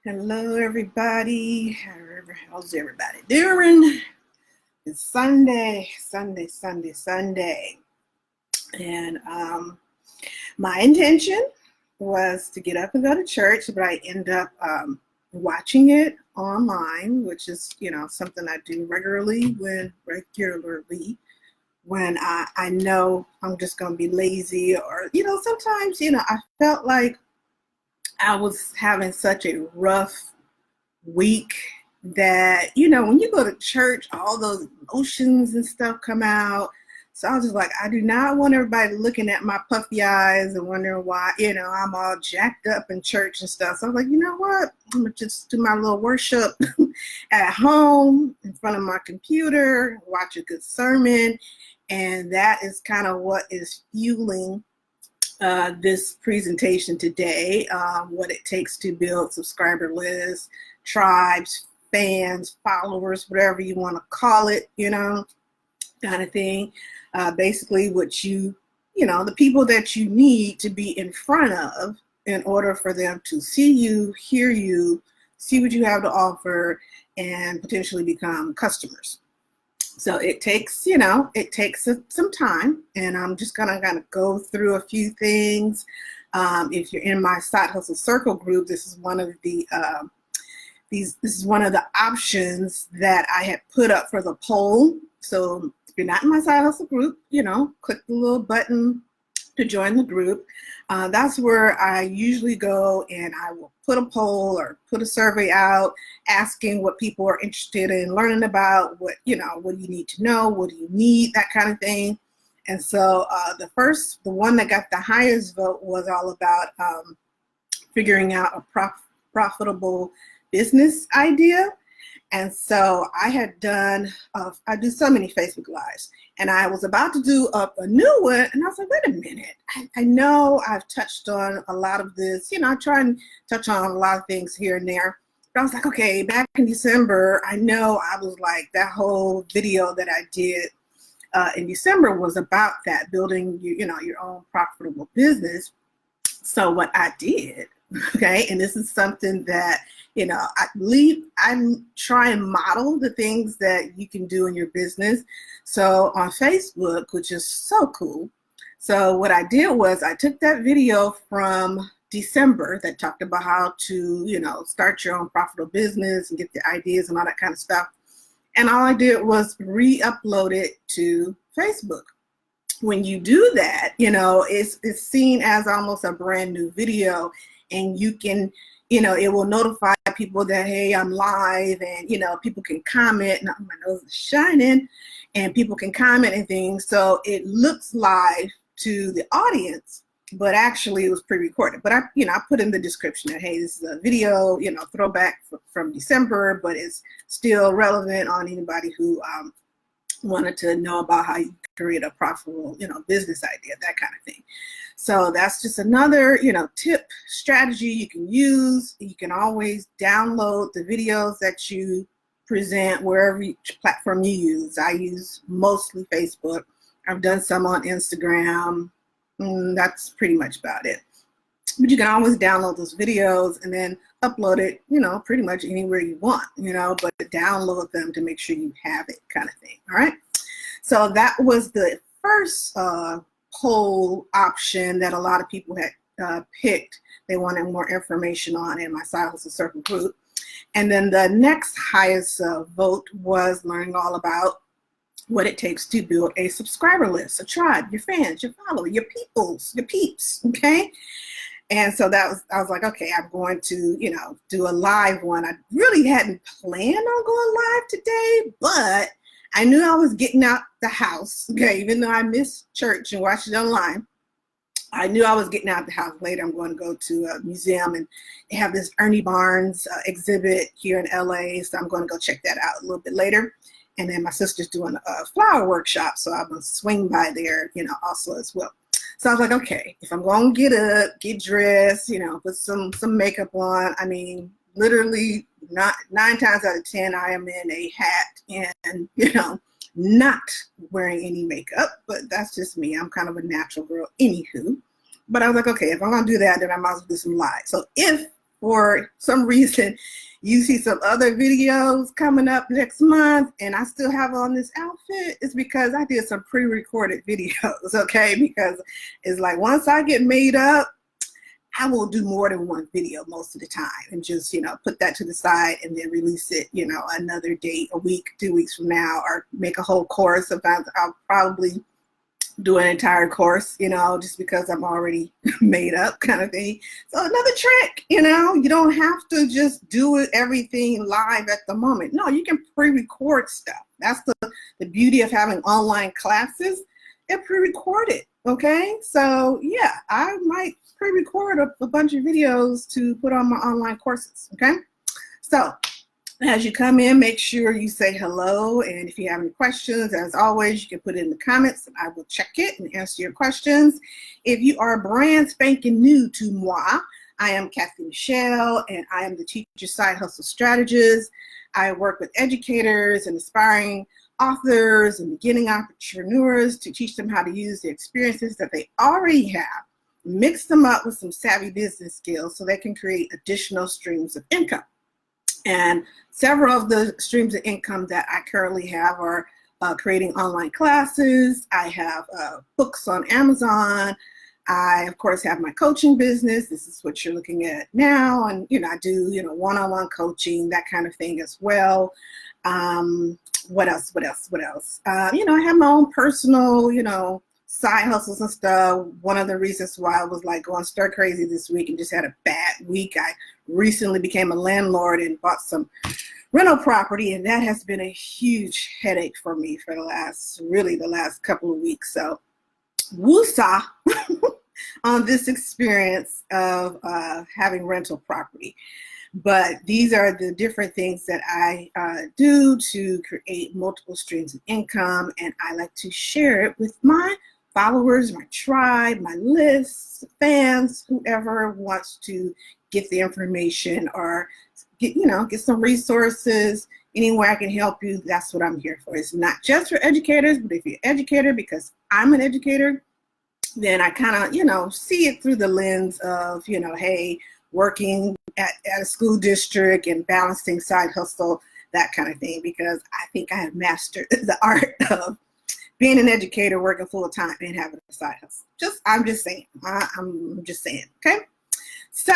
Hello, everybody. How's everybody doing? It's Sunday, Sunday. And my intention was to get up and go to church, but I end up watching it online, which is, something I do regularly when I know I'm just going to be lazy or, sometimes, I felt like I was having such a rough week that, when you go to church, all those emotions and stuff come out. So I was just like, I do not want everybody looking at my puffy eyes and wondering why, I'm all jacked up in church and stuff. So I was like, you know what? I'm going to just do my little worship at home in front of my computer, watch a good sermon. And that is kind of what is fueling this presentation today, what it takes to build subscriber lists, tribes, fans, followers, whatever you want to call it, kind of thing. Basically what the people that you need to be in front of in order for them to see you, hear you, see what you have to offer, and potentially become customers. So it takes some time, and I'm just gonna kind of go through a few things. If you're in my Side Hustle Circle group, this is one of the options that I had put up for the poll. So if you're not in my Side Hustle group, click the little button to join the group. That's where I usually go, and I will put a poll or put a survey out asking what people are interested in learning about, what do you need to know, what do you need, that kind of thing. And so the one that got the highest vote was all about figuring out a profitable business idea. And so I had done, I do so many Facebook Lives, and I was about to do up a new one, and I was like, wait a minute, I know I've touched on a lot of this, I try and touch on a lot of things here and there, but I was like, okay, back in December, I know I was like, that whole video that I did in December was about that, building, your own profitable business. So what I did, okay, and this is something that, I try and model the things that you can do in your business. So on Facebook, which is so cool. So what I did was I took that video from December that talked about how to, start your own profitable business and get the ideas and all that kind of stuff. And all I did was re-upload it to Facebook. When you do that, it's seen as almost a brand new video, and you can, it will notify people that, hey, I'm live, and, people can comment, and my nose is shining, and people can comment and things. So it looks live to the audience, but actually it was pre-recorded. But I put in the description that, hey, this is a video, throwback from December, but it's still relevant on anybody who wanted to know about how you create a profitable, business idea, that kind of thing. So that's just another, tip, strategy you can use. You can always download the videos that you present wherever platform you use. I use mostly Facebook. I've done some on Instagram. That's pretty much about it. But you can always download those videos and then upload it, pretty much anywhere you want, but download them to make sure you have it, kind of thing. All right. So that was the first poll option that a lot of people had picked. They wanted more information on in my Side Hustle Circle group. And then the next highest vote was learning all about what it takes to build a subscriber list, a tribe, your fans, your followers, your peoples, your peeps, okay? And so I was like, okay, I'm going to, do a live one. I really hadn't planned on going live today, but I knew I was getting out the house, okay? Even though I missed church and watched it online, I knew I was getting out the house. Later, I'm going to go to a museum, and they have this Ernie Barnes exhibit here in LA, so I'm going to go check that out a little bit later. And then my sister's doing a flower workshop, so I'm going to swing by there, also as well. So I was like, okay, if I'm going to get up, get dressed, put some makeup on, I mean, literally 9 times out of 10, I am in a hat and, not wearing any makeup, but that's just me. I'm kind of a natural girl, anywho. But I was like, okay, if I'm going to do that, then I might as well do some live. So if for some reason you see some other videos coming up next month and I still have on this outfit, it's because I did some pre-recorded videos, okay? Because it's like once I get made up, I will do more than one video most of the time and just, put that to the side and then release it, another date, a week, 2 weeks from now, or make a whole course. Sometimes I'll probably do an entire course, just because I'm already made up kind of thing. So another trick, you don't have to just do it everything live at the moment. No, you can pre-record stuff. That's the beauty of having online classes. They're pre-recorded, okay? So yeah, I might pre-record a bunch of videos to put on my online courses, okay? So as you come in, make sure you say hello. And if you have any questions, as always, you can put it in the comments and I will check it and answer your questions. If you are brand spanking new to moi, I am Kathy Michelle and I am the Teacher Side Hustle Strategist. I work with educators and aspiring authors and beginning entrepreneurs to teach them how to use the experiences that they already have, mix them up with some savvy business skills so they can create additional streams of income. And several of the streams of income that I currently have are creating online classes. I have books on Amazon. I, of course, have my coaching business. This is what you're looking at now. And, I do, one-on-one coaching, that kind of thing as well. What else? I have my own personal, side hustles and stuff. One of the reasons why I was like going stir crazy this week and just had a bad week, I recently became a landlord and bought some rental property, and that has been a huge headache for me for the last couple of weeks. So woosah on this experience of having rental property. But these are the different things that I do to create multiple streams of income, and I like to share it with my followers, my tribe, my lists, fans, whoever wants to get the information or get some resources. Any way I can help you, that's what I'm here for. It's not just for educators, but if you're an educator, because I'm an educator, then I kind of, see it through the lens of, hey, working at a school district and balancing side hustle, that kind of thing, because I think I have mastered the art of being an educator, working full time and having a side hustle. I'm just saying, okay? So,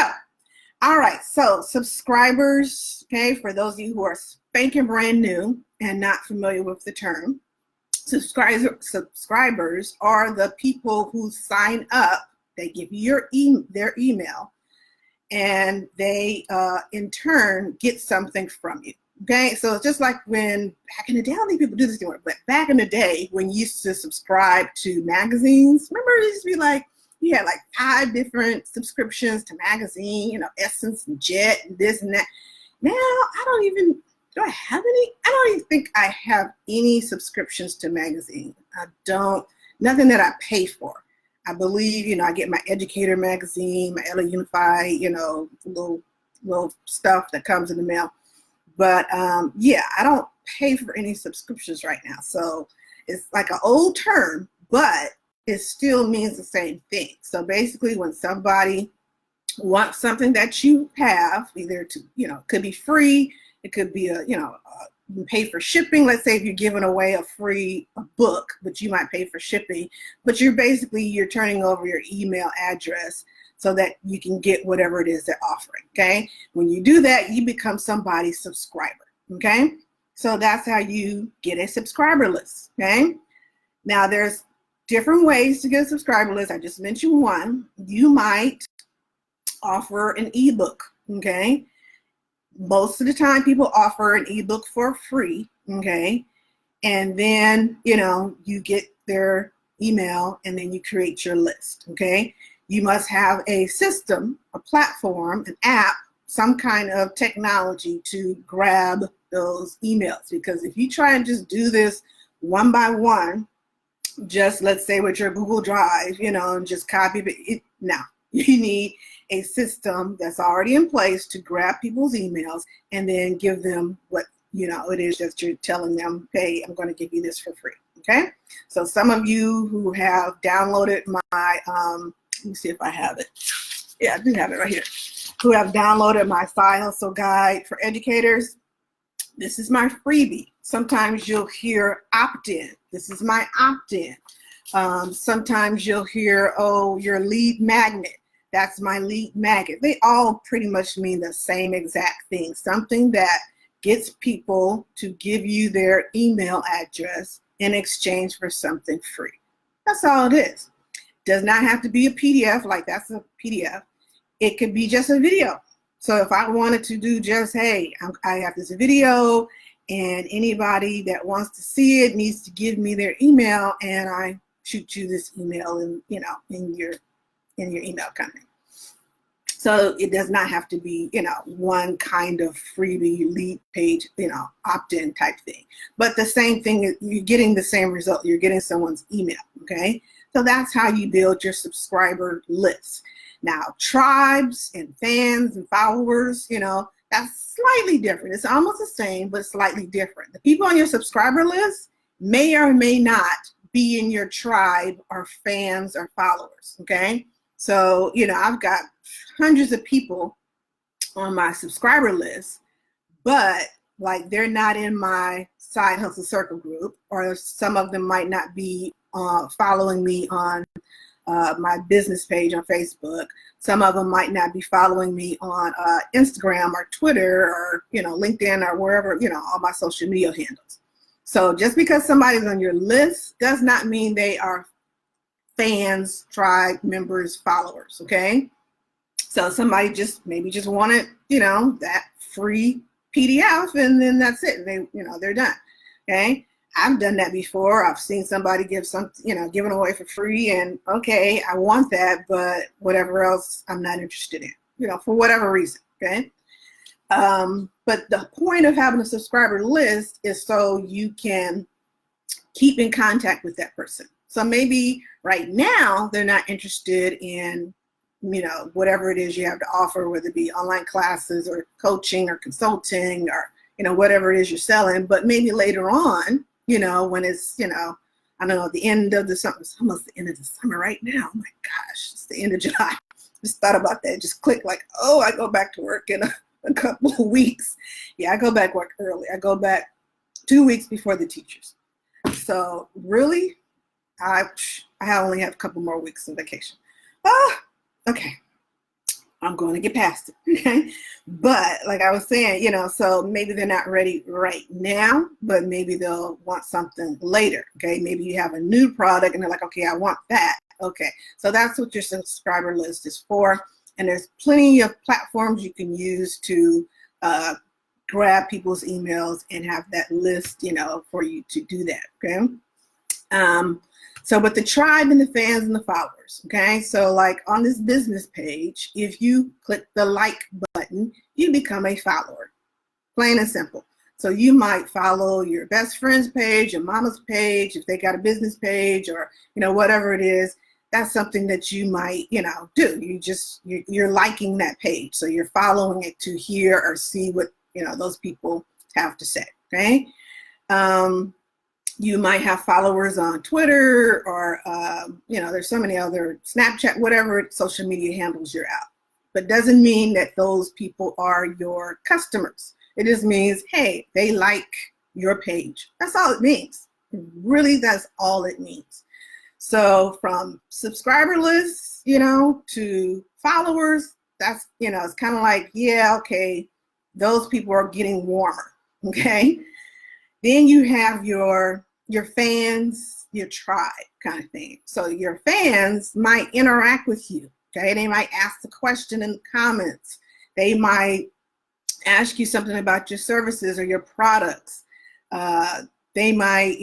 all right, so subscribers, okay, for those of you who are spanking brand new and not familiar with the term, subscribers are the people who sign up. They give you their email, and they in turn get something from you. Okay, so it's just like when back in the day, I don't think people do this anymore, but back in the day when you used to subscribe to magazines, remember it used to be like you had like 5 different subscriptions to magazine, Essence and Jet and this and that. Now do I have any? I don't even think I have any subscriptions to magazine. Nothing that I pay for. I believe, I get my Educator magazine, my LA Unified, little stuff that comes in the mail. But yeah, I don't pay for any subscriptions right now. So it's like an old term, but it still means the same thing. So basically when somebody wants something that you have, either to, it could be free, it could be you pay for shipping. Let's say if you're giving away a book, but you might pay for shipping, but you're turning over your email address so that you can get whatever it is they're offering, okay? When you do that, you become somebody's subscriber, okay? So that's how you get a subscriber list, okay? Now there's different ways to get a subscriber list. I just mentioned one. You might offer an ebook, okay? Most of the time people offer an ebook for free, okay? And then, you get their email and then you create your list, okay? You must have a system, a platform, an app, some kind of technology to grab those emails. Because if you try and just do this one by one, just let's say with your Google Drive, and just copy it, no. You need a system that's already in place to grab people's emails and then give them what it is that you're telling them, hey, I'm going to give you this for free, okay? So some of you who have downloaded my, let me see if I have it. Yeah, I do have it right here. who have downloaded my Side Hustle Guide for Educators, this is my freebie. Sometimes you'll hear opt-in. This is my opt-in. Sometimes you'll hear, oh, your lead magnet. That's my lead magnet. They all pretty much mean the same exact thing. Something that gets people to give you their email address in exchange for something free. That's all it is. Does not have to be a PDF, like that's a PDF. It could be just a video. So if I wanted to do just, hey, I have this video and anybody that wants to see it needs to give me their email, and I shoot you this email in your email kind of thing. So it does not have to be, one kind of freebie lead page, opt-in type thing. But the same thing, you're getting the same result. You're getting someone's email, okay? So that's how you build your subscriber list. Now, tribes and fans and followers, that's slightly different. It's almost the same, but slightly different. The people on your subscriber list may or may not be in your tribe or fans or followers, okay? So, I've got hundreds of people on my subscriber list, but like they're not in my Side Hustle Circle group, or some of them might not be following me on my business page on Facebook. Some of them might not be following me on Instagram or Twitter or, LinkedIn or wherever, all my social media handles. So just because somebody's on your list does not mean they are fans, tribe members, followers, okay? So somebody maybe just wanted, that free PDF, and then that's it. They're done, okay? I've done that before. I've seen somebody give given away for free, and okay, I want that, but whatever else, I'm not interested in, for whatever reason, okay? But the point of having a subscriber list is so you can keep in contact with that person. So maybe right now they're not interested in, whatever it is you have to offer, whether it be online classes or coaching or consulting or, whatever it is you're selling. But maybe later on, when it's, I don't know, the end of the summer, it's almost the end of the summer right now. Oh my gosh, it's the end of July. Just thought about that. Just clicked like, oh, I go back to work in a couple of weeks. Yeah, I go back work early. I go back 2 weeks before the teachers. So really, I only have a couple more weeks of vacation. Okay. I'm going to get past it, okay? But like I was saying, so maybe they're not ready right now, but maybe they'll want something later, okay? Maybe you have a new product and they're like, okay, I want that. Okay, so that's what your subscriber list is for. And there's plenty of platforms you can use to grab people's emails and have that list, for you to do that, okay? So with the tribe and the fans and the followers, okay? So like on this business page, if you click the like button, you become a follower, plain and simple. So you might follow your best friend's page, your mama's page, if they got a business page or, whatever it is, that's something that you might, do. You're liking that page. So you're following it to hear or see what, those people have to say, okay? You might have followers on Twitter or, there's so many other, Snapchat, whatever social media handles you're out. But doesn't mean that those people are your customers. It just means, hey, they like your page. That's all it means. Really, that's all it means. So from subscriber lists, to followers, that's, it's kind of like, yeah, okay, those people are getting warmer, okay? Then you have your fans, your tribe kind of thing. So your fans might interact with you, okay? They might ask a question in the comments. They might ask you something about your services or your products. They might,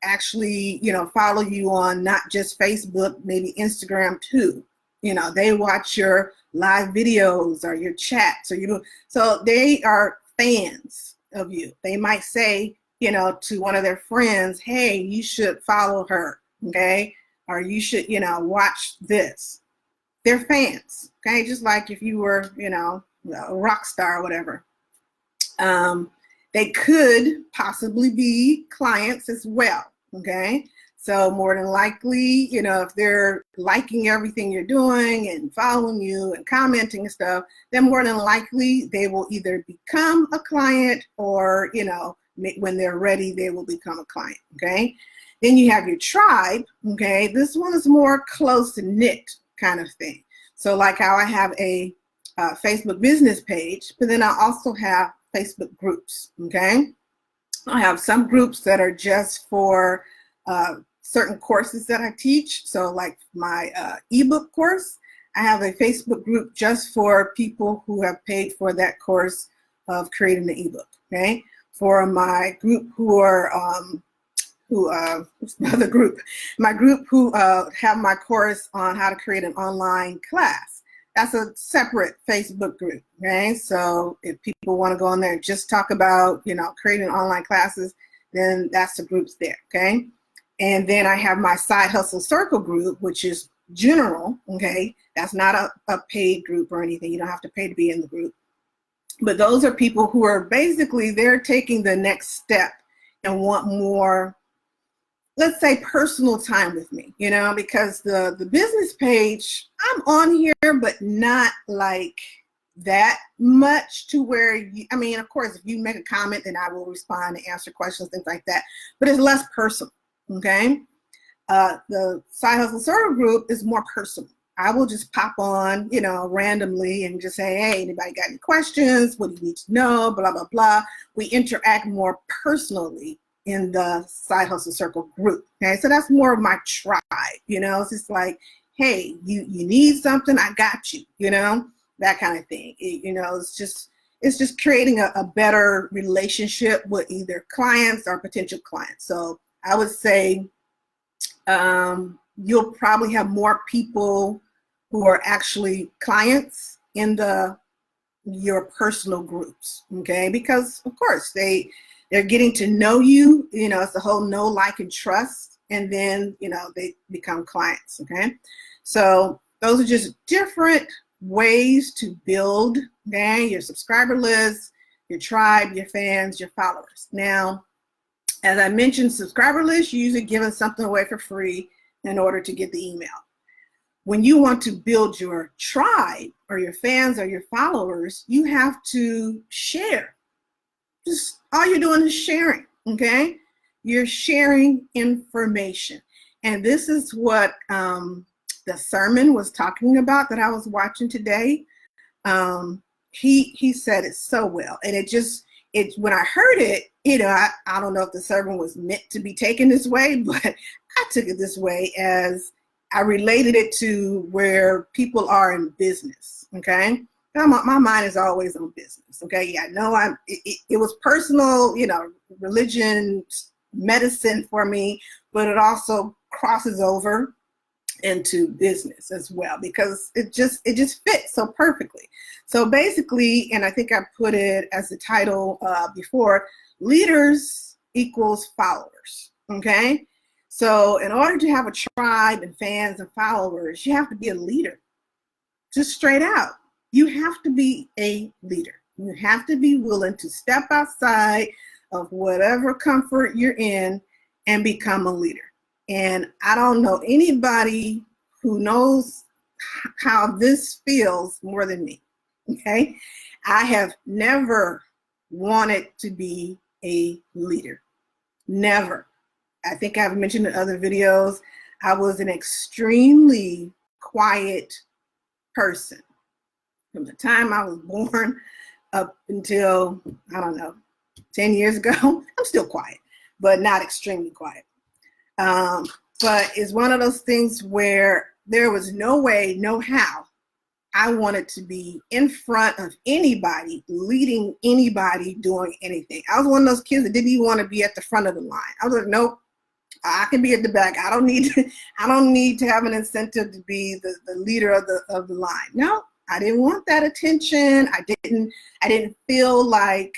actually, follow you on not just Facebook, maybe Instagram too. They watch your live videos or your chats or, so they are fans of you. They might say, to one of their friends, hey, you should follow her, okay? Or you should, watch this. They're fans, okay? Just like if you were, a rock star or whatever. They could possibly be clients as well, okay? So more than likely, you know, if they're liking everything you're doing and following you and commenting and stuff, then more than likely they will either become a client or, you know, when they're ready, they will become a client, okay? Then you have your tribe, okay? This one is more close knit kind of thing. So like how I have a Facebook business page, but then I also have Facebook groups, okay? I have some groups that are just for certain courses that I teach. So like my ebook course, I have a Facebook group just for people who have paid for that course of creating the ebook, okay? For my group who are, what's my other group? My group who have my course on how to create an online class. That's a separate Facebook group, okay? So if people want to go on there and just talk about, you know, creating online classes, then that's the groups there, okay? And then I have my Side Hustle Circle group, which is general, okay? That's not a paid group or anything. You don't have to pay to be in the group. But those are people who are basically, they're taking the next step and want more, let's say, personal time with me, you know, because the business page, I'm on here, but not like that much to where you, I mean, of course, if you make a comment, then I will respond and answer questions, things like that, but it's less personal, okay? The Side Hustle Circle group is more personal. I will just pop on, you know, randomly and just say, hey, anybody got any questions? What do you need to know? Blah, blah, blah. We interact more personally in the Side Hustle Circle group, okay? So that's more of my tribe, you know? It's just like, hey, you need something, I got you, you know? That kind of thing. You know, it's just creating a better relationship with either clients or potential clients. So I would say you'll probably have more people who are actually clients in your personal groups, okay? Because of course they're getting to know you, you know, it's the whole know, like, and trust, and then, you know, they become clients, okay? So those are just different ways to build, okay, your subscriber list, your tribe, your fans, your followers. Now, as I mentioned, subscriber list, you're usually giving something away for free in order to get the email. When you want to build your tribe or your fans or your followers, you have to share. Just all you're doing is sharing, okay? You're sharing information. And this is what the sermon was talking about that I was watching today. He said it so well. And when I heard it, you know, I don't know if the sermon was meant to be taken this way, but I took it this way as I related it to where people are in business, okay? My mind is always on business, okay? Yeah, I know it was personal, you know, religion, medicine for me, but it also crosses over into business as well because it just fits so perfectly. So basically, and I think I put it as the title before, leaders equals followers, okay? So in order to have a tribe and fans and followers, you have to be a leader, just straight out. You have to be a leader. You have to be willing to step outside of whatever comfort you're in and become a leader. And I don't know anybody who knows how this feels more than me, okay? I have never wanted to be a leader, never. I think I've mentioned in other videos, I was an extremely quiet person. From the time I was born up until, I don't know, 10 years ago, I'm still quiet, but not extremely quiet. But it's one of those things where there was no way, no how I wanted to be in front of anybody, leading anybody, doing anything. I was one of those kids that didn't even want to be at the front of the line. I was like, nope, I can be at the back. I don't need to have an incentive to be the leader of the line. No, I didn't want that attention. I didn't feel like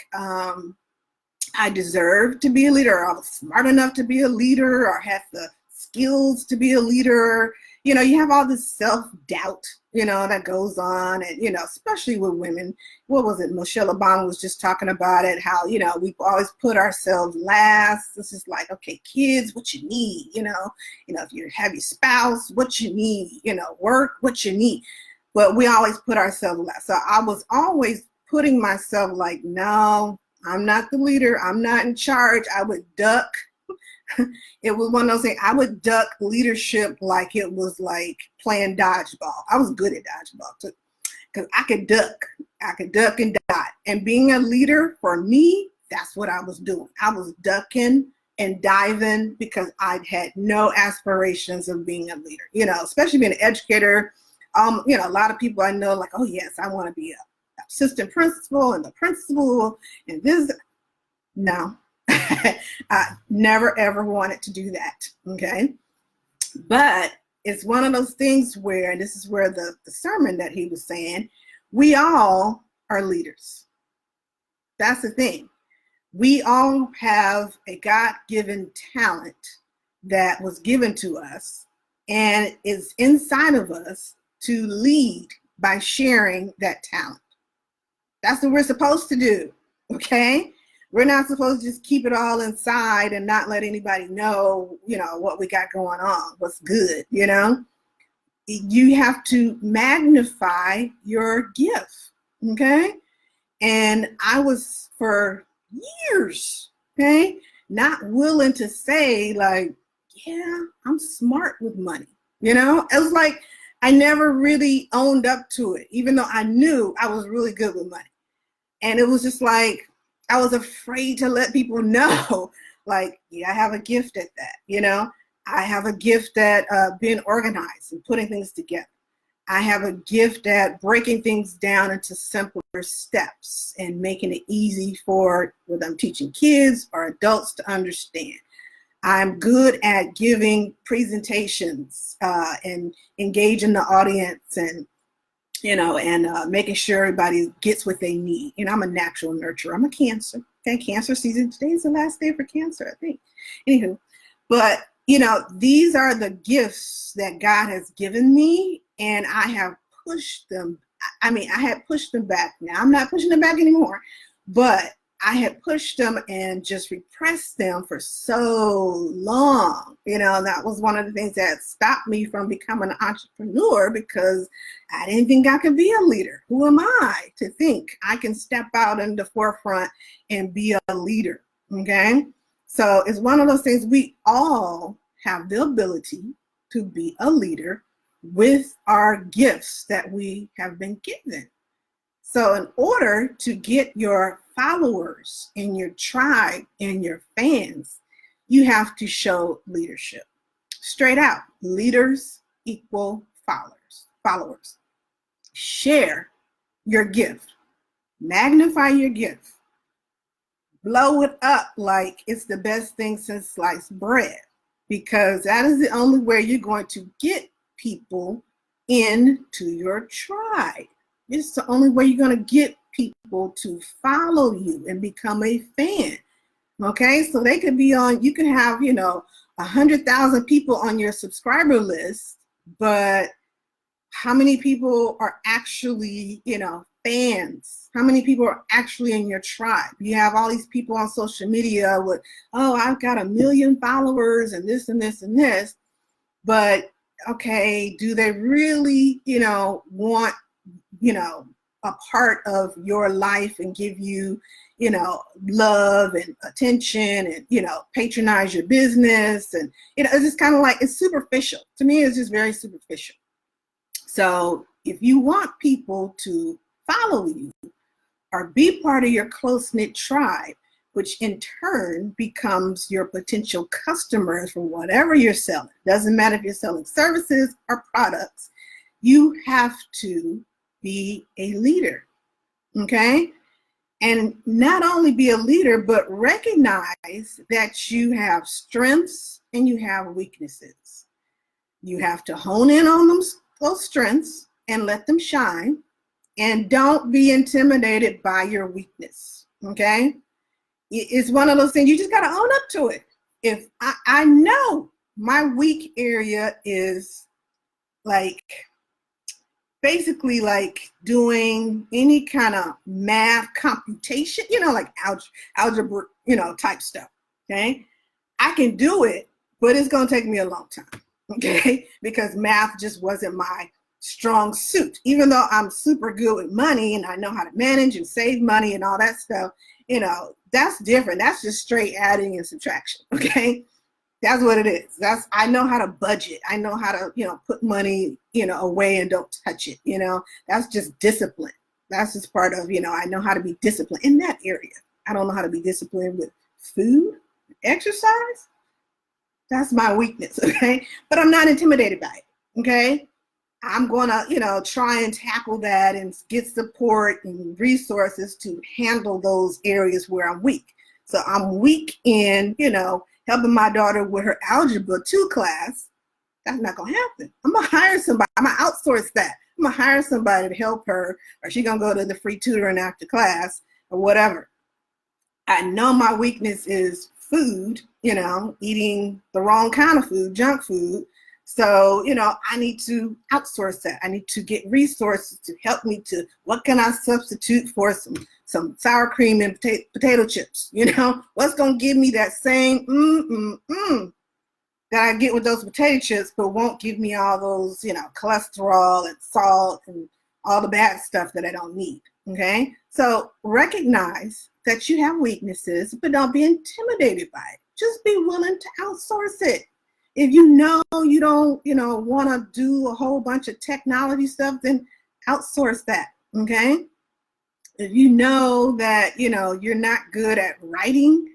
I deserved to be a leader, or I was smart enough to be a leader, or had the skills to be a leader. you have all this self-doubt, that goes on, and, especially with women. What was it? Michelle Obama was just talking about it, how, we always put ourselves last. This is like, okay, kids, what you need, if you have your spouse, what you need, work, what you need. But we always put ourselves last. So I was always putting myself like, no, I'm not the leader. I'm not in charge. I would duck. It was one of those things. I would duck leadership like it was like playing dodgeball. I was good at dodgeball too, because I could duck and dodge. And being a leader for me, that's what I was doing. I was ducking and diving because I had no aspirations of being a leader. Especially being an educator. A lot of people I know like, oh yes, I want to be a assistant principal and the principal and this. No. I never ever wanted to do that, okay? But it's one of those things where, and this is where the sermon that he was saying, we all are leaders. That's the thing. We all have a God-given talent that was given to us and is inside of us to lead by sharing that talent. That's what we're supposed to do, okay? We're not supposed to just keep it all inside and not let anybody know, what we got going on, what's good, You have to magnify your gift, okay? And I was for years, okay, not willing to say like, yeah, I'm smart with money, It was like I never really owned up to it, even though I knew I was really good with money. And it was just like, I was afraid to let people know, like, yeah, I have a gift at that, I have a gift at being organized and putting things together. I have a gift at breaking things down into simpler steps and making it easy for whether I'm teaching kids or adults to understand. I'm good at giving presentations and engaging the audience and making sure everybody gets what they need. I'm a natural nurturer. I'm a Cancer. Okay, Cancer season. Today is the last day for Cancer, I think. Anywho, but these are the gifts that God has given me, and I have pushed them. I had pushed them back. Now I'm not pushing them back anymore, but I had pushed them and just repressed them for so long. That was one of the things that stopped me from becoming an entrepreneur, because I didn't think I could be a leader. Who am I to think I can step out in the forefront and be a leader? Okay. So it's one of those things. We all have the ability to be a leader with our gifts that we have been given. So in order to get your followers and your tribe and your fans, you have to show leadership. Straight out, leaders equal followers. Share your gift. Magnify your gift. Blow it up like it's the best thing since sliced bread, because that is the only way you're going to get people into your tribe. It's the only way you're going to get people to follow you and become a fan. Okay, so they could be on, you can have, 100,000 people on your subscriber list, but how many people are actually, fans? How many people are actually in your tribe? You have all these people on social media with, oh, I've got 1 million followers and this and this and this, but okay, do they really, want a part of your life and give you, love and attention and, patronize your business? And, it's just kind of like, it's superficial. To me, it's just very superficial. So if you want people to follow you or be part of your close-knit tribe, which in turn becomes your potential customers for whatever you're selling, doesn't matter if you're selling services or products, you have to be a leader, okay? And not only be a leader, but recognize that you have strengths and you have weaknesses. You have to hone in on those strengths and let them shine, and don't be intimidated by your weakness, okay? It's one of those things, you just got to own up to it. If I know my weak area is like basically like doing any kind of math computation, like algebra, type stuff. Okay. I can do it, but it's going to take me a long time. Okay. Because math just wasn't my strong suit. Even though I'm super good with money and I know how to manage and save money and all that stuff, that's different. That's just straight adding and subtraction. Okay. That's what it is. I know how to budget. I know how to, put money, away and don't touch it. That's just discipline. That's just part of, I know how to be disciplined in that area. I don't know how to be disciplined with food, exercise. That's my weakness. Okay. But I'm not intimidated by it. Okay. I'm going to, try and tackle that and get support and resources to handle those areas where I'm weak. So I'm weak in, helping my daughter with her Algebra 2 class. That's not going to happen. I'm going to hire somebody. I'm going to outsource that. I'm going to hire somebody to help her, or she's going to go to the free tutoring after class or whatever. I know my weakness is food, eating the wrong kind of food, junk food. So, I need to outsource that. I need to get resources to help me to, what can I substitute for some sour cream and potato chips? What's going to give me that same that I get with those potato chips, but won't give me all those, cholesterol and salt and all the bad stuff that I don't need. Okay. So recognize that you have weaknesses, but don't be intimidated by it. Just be willing to outsource it. If you know you don't, want to do a whole bunch of technology stuff, then outsource that, okay? If you know that, you're not good at writing,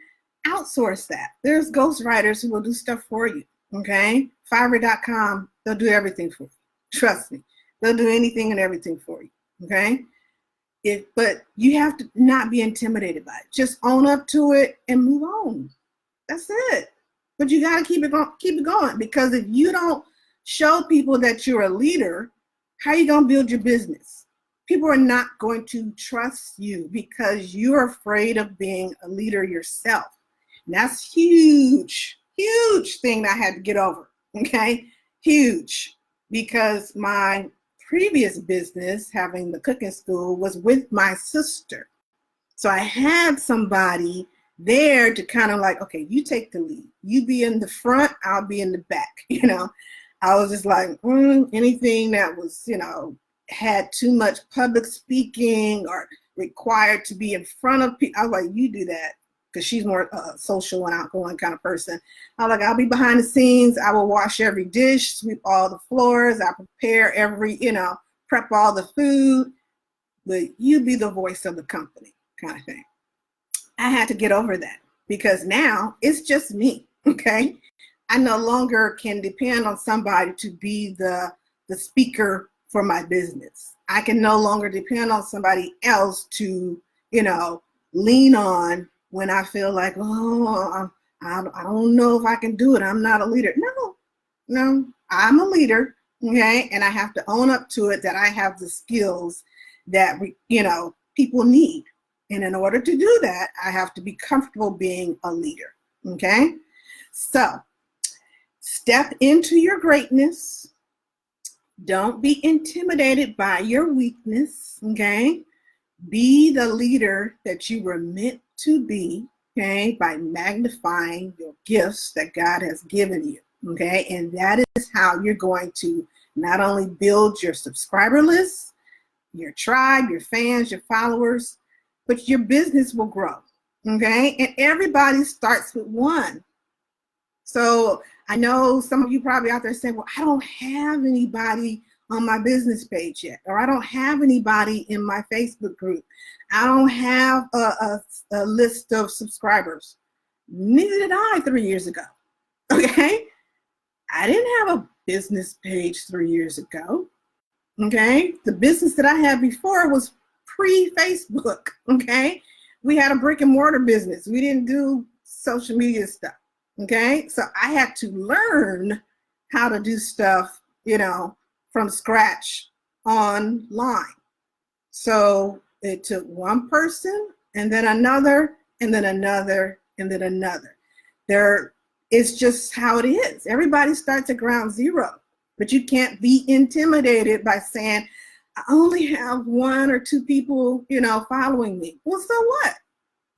outsource that. There's ghostwriters who will do stuff for you, okay? Fiverr.com, they'll do everything for you. Trust me. They'll do anything and everything for you, okay? But you have to not be intimidated by it. Just own up to it and move on. That's it. But you got to keep it going, because if you don't show people that you're a leader, how are you going to build your business? People are not going to trust you because you're afraid of being a leader yourself. And that's huge, huge thing I had to get over. Okay. Huge, because my previous business, having the cooking school, was with my sister. So I had somebody there to kind of like, okay, you take the lead. You be in the front, I'll be in the back. I was just like, anything that was, had too much public speaking or required to be in front of people. I was like, you do that, because she's more social and outgoing kind of person. I was like, I'll be behind the scenes. I will wash every dish, sweep all the floors. I prepare every, prep all the food. But you be the voice of the company kind of thing. I had to get over that, because now it's just me, okay? I no longer can depend on somebody to be the speaker for my business. I can no longer depend on somebody else to, lean on when I feel like, I don't know if I can do it. I'm not a leader. No, I'm a leader, okay? And I have to own up to it, that I have the skills that, people need. And in order to do that, I have to be comfortable being a leader, okay? So step into your greatness. Don't be intimidated by your weakness, okay? Be the leader that you were meant to be, okay, by magnifying your gifts that God has given you, okay? And that is how you're going to not only build your subscriber list, your tribe, your fans, your followers, but your business will grow, okay? And everybody starts with one. So I know some of you probably out there saying, well, I don't have anybody on my business page yet, or I don't have anybody in my Facebook group. I don't have a list of subscribers. Neither did I 3 years ago, okay? I didn't have a business page 3 years ago, okay? The business that I had before was pre-Facebook, okay? We had a brick and mortar business. We didn't do social media stuff, okay? So I had to learn how to do stuff, from scratch online. So it took one person, and then another, and then another, and then another. It's just how it is. Everybody starts at ground zero. But you can't be intimidated by saying, I only have 1 or 2 people, following me. Well, so what?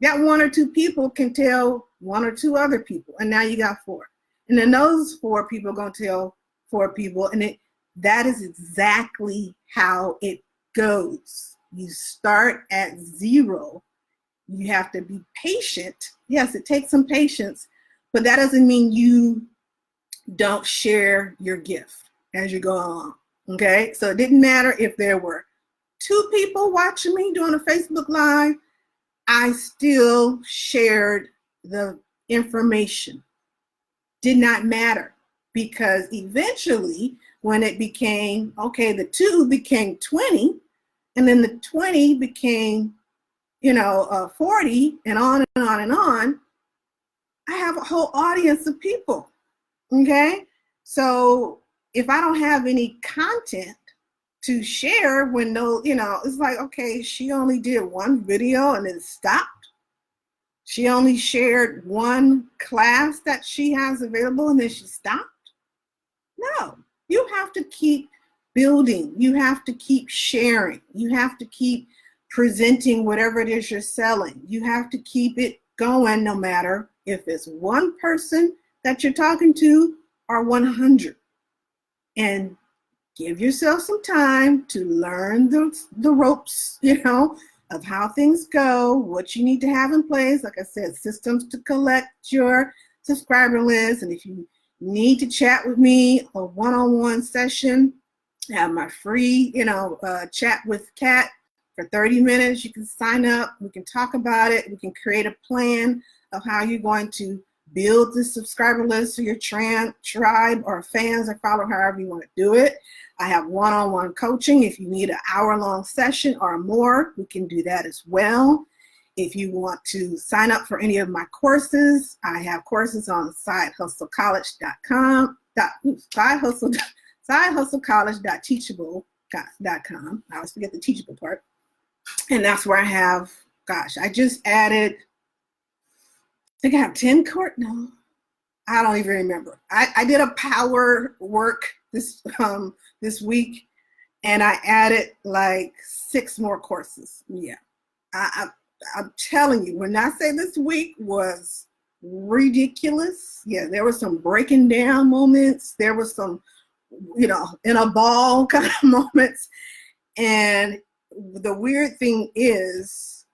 That 1 or 2 people can tell 1 or 2 other people, and now you got 4. And then those 4 people are going to tell 4 people, and that is exactly how it goes. You start at 0. You have to be patient. Yes, it takes some patience, but that doesn't mean you don't share your gift as you go along. Okay, so it didn't matter if there were 2 people watching me doing a Facebook Live, I still shared the information. Did not matter, because eventually when it became, okay, the 2 became 20, and then the 20 became, 40, and on and on and on, I have a whole audience of people, okay? So if I don't have any content to share, when it's like, okay, she only did 1 video and then stopped. She only shared 1 class that she has available and then she stopped. No, you have to keep building. You have to keep sharing. You have to keep presenting whatever it is you're selling. You have to keep it going, no matter if it's 1 person that you're talking to or 100. And give yourself some time to learn the ropes, of how things go, what you need to have in place. Like I said, systems to collect your subscriber list. And if you need to chat with me, a one-on-one session, I have my free, chat with Kat for 30 minutes. You can sign up. We can talk about it. We can create a plan of how you're going to build the subscriber list for your tribe or fans or follow, however you want to do it. I have one-on-one coaching. If you need an hour-long session or more, we can do that as well. If you want to sign up for any of my courses, I have courses on sidehustlecollege.com, sidehustlecollege.teachable.com. I always forget the teachable part. And that's where I have, I just added, I think I have 10 courses. No, I don't even remember. I did a power work this week, and I added like 6 more courses. Yeah, I'm telling you, when I say this week was ridiculous, yeah, there were some breaking down moments. There was some, in a ball kind of moments. And the weird thing is,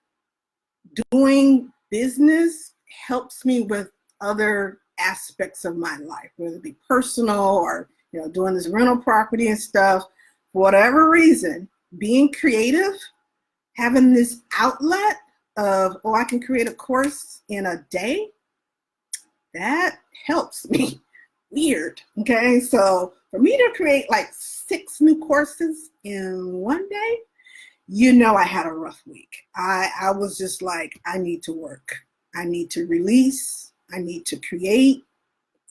doing business helps me with other aspects of my life, whether it be personal or, doing this rental property and stuff. For whatever reason, being creative, having this outlet of, I can create a course in a day, that helps me. Weird. Okay, so for me to create like 6 new courses in one day, I had a rough week. I was just like, I need to work. I need to release. I need to create.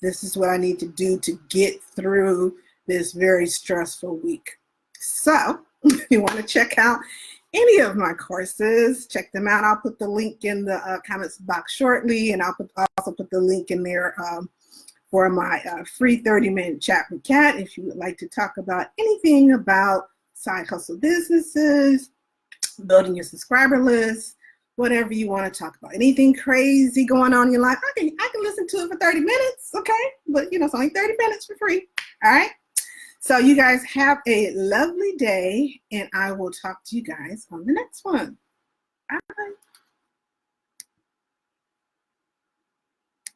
This is what I need to do to get through this very stressful week. So if you want to check out any of my courses, check them out. I'll put the link in the comments box shortly, and I'll also put the link in there for my free 30-minute chat with Kat if you would like to talk about anything about side hustle businesses, building your subscriber list, whatever you want to talk about. Anything crazy going on in your life, I can listen to it for 30 minutes, okay? But, it's only 30 minutes for free, all right? So you guys have a lovely day, and I will talk to you guys on the next one. Bye.